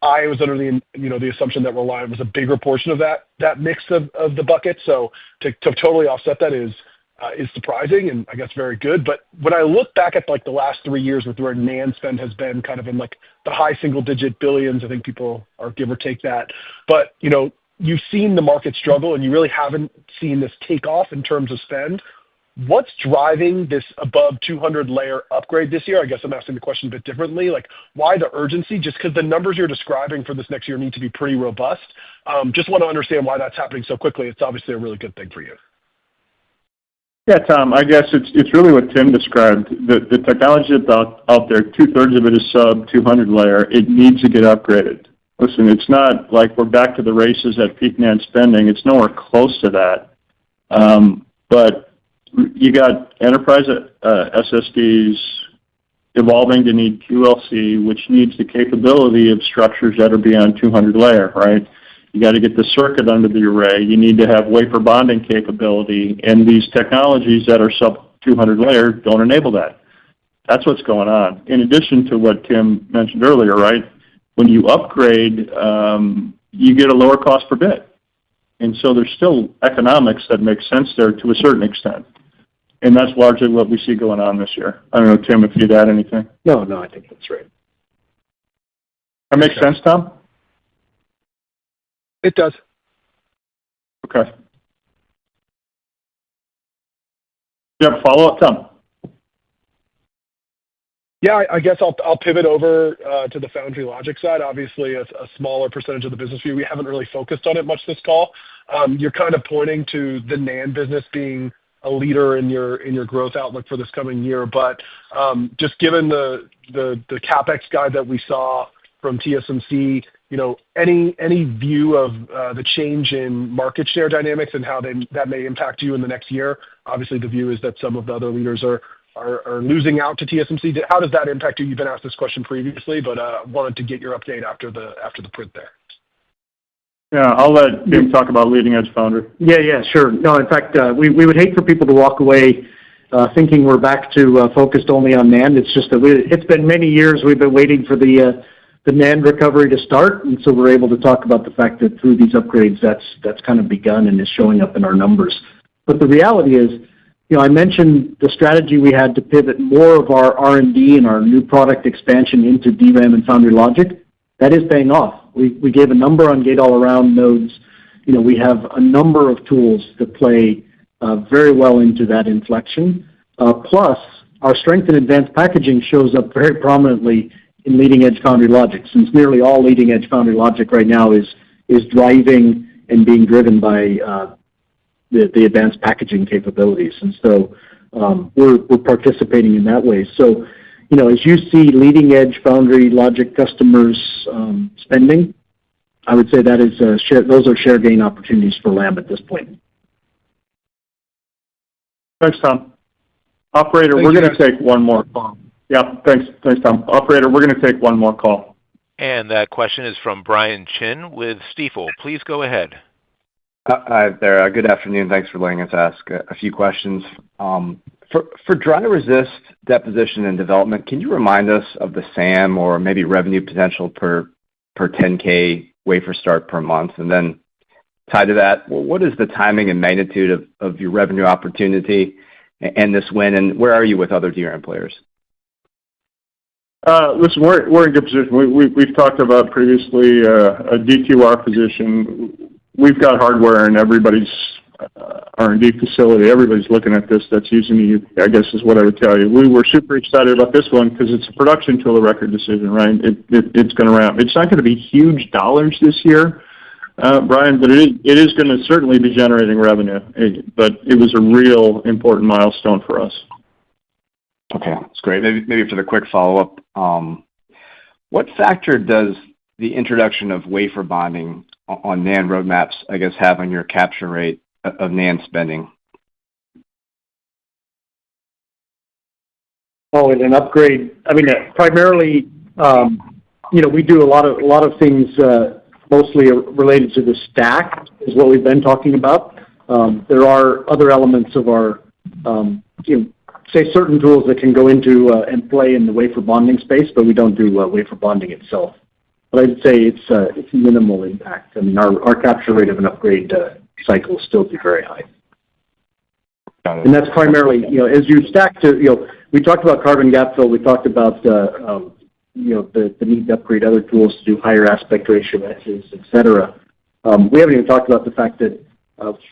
I was under the assumption that Reliant was a bigger portion of that mix of the bucket. So to totally offset that is surprising and I guess very good. But when I look back at the last 3 years with where NAND spend has been kind of in the high single-digit billions, I think people are give or take that. But you've seen the market struggle and you really haven't seen this take off in terms of spend. What's driving this above 200 layer upgrade this year? I guess I'm asking the question a bit differently. Why the urgency? Just because the numbers you're describing for this next year need to be pretty robust. Just want to understand why that's happening so quickly. It's obviously a really good thing for you. Yeah, Tom, I guess it's really what Tim described. The technology that's out there, 2/3 of it is sub 200 layer. It needs to get upgraded. Listen, it's not like we're back to the races at peak NAND spending. It's nowhere close to that. But you got enterprise SSDs evolving to need QLC, which needs the capability of structures that are beyond 200 layer, right? You got to get the circuit under the array. You need to have wafer bonding capability, and these technologies that are sub 200 layer don't enable that. That's what's going on. In addition to what Tim mentioned earlier, right? When you upgrade, you get a lower cost per bit. And so there's still economics that make sense there to a certain extent. And that's largely what we see going on this year. I don't know, Tim, if you'd add anything. No, I think that's right. That makes sense, Tom? It does. Okay. You have a follow-up, Tom? Yeah, I guess I'll pivot over to the foundry logic side. Obviously, a smaller percentage of the business view. We haven't really focused on it much this call. You're kind of pointing to the NAND business being a leader in your growth outlook for this coming year. But just given the CapEx guide that we saw from TSMC, any view of the change in market share dynamics and how that may impact you in the next year? Obviously, the view is that some of the other leaders are losing out to TSMC. How does that impact you? You've been asked this question previously, but wanted to get your update after the print there. Yeah, I'll let Tim talk about leading edge foundry. Yeah, sure. No, in fact, we would hate for people to walk away thinking we're back to focused only on NAND. It's just that it's been many years we've been waiting for the NAND recovery to start, and so we're able to talk about the fact that through these upgrades, that's kind of begun and is showing up in our numbers. But the reality is, I mentioned the strategy we had to pivot more of our R&D and our new product expansion into DRAM and foundry logic. That is paying off. We gave a number on gate-all-around nodes. We have a number of tools that play very well into that inflection. Plus, our strength in advanced packaging shows up very prominently in leading-edge foundry logic, since nearly all leading-edge foundry logic right now is driving and being driven by the advanced packaging capabilities. And so we're participating in that way. So, as you see leading-edge foundry logic customers spending, I would say that is those are share gain opportunities for Lam at this point. Thanks, Tom. Operator, we're going to take one more call. Yeah, thanks, Tom. Operator, we're going to take one more call. And that question is from Brian Chin with Stifel. Please go ahead. Hi there. Good afternoon. Thanks for letting us ask a few questions. For dry resist deposition and development, can you remind us of the SAM or maybe revenue potential per 10K wafer start per month? And then tied to that, what is the timing and magnitude of your revenue opportunity and this win, and where are you with other DRAM players? Listen, we're in good position. We've talked about previously a DQR position. We've got hardware in everybody's R&D facility. Everybody's looking at this that's using it, I guess is what I would tell you. We were super excited about this one because it's a production tool of record decision, right? It's going to ramp. It's not going to be huge dollars this year, Brian, but it is going to certainly be generating revenue. But it was a real important milestone for us. Okay, that's great. Maybe for the quick follow-up, what factor does the introduction of wafer bonding on NAND roadmaps, I guess, have on your capture rate of NAND spending? Oh, and an upgrade. I mean, primarily, we do a lot of things mostly related to the stack is what we've been talking about. There are other elements of our, say, certain tools that can go into and play in the wafer bonding space, but we don't do wafer bonding itself. But I'd say it's minimal impact. I mean, our capture rate of an upgrade cycle will still be very high. Got it. And that's primarily, as you stack to, we talked about carbon gap fill. We talked about the need to upgrade other tools to do higher aspect ratio etches, et cetera. We haven't even talked about the fact that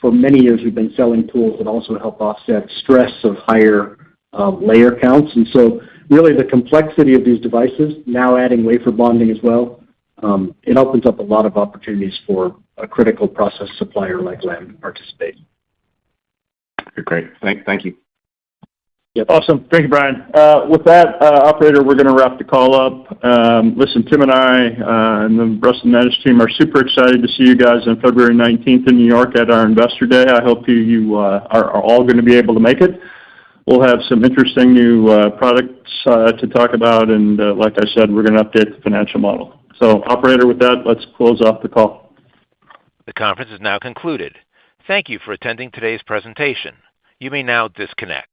for many years we've been selling tools that also help offset stress of higher layer counts. And so really the complexity of these devices, now adding wafer bonding as well, it opens up a lot of opportunities for a critical process supplier like Lam to participate. Great. Thank you. Yep. Awesome. Thank you, Brian. With that, operator, we're going to wrap the call up. Listen, Tim and I and the rest of the management team are super excited to see you guys on February 19th in New York at our Investor Day. I hope you are all going to be able to make it. We'll have some interesting new products to talk about, and like I said, we're going to update the financial model. So, operator, with that, let's close off the call. The conference is now concluded. Thank you for attending today's presentation. You may now disconnect.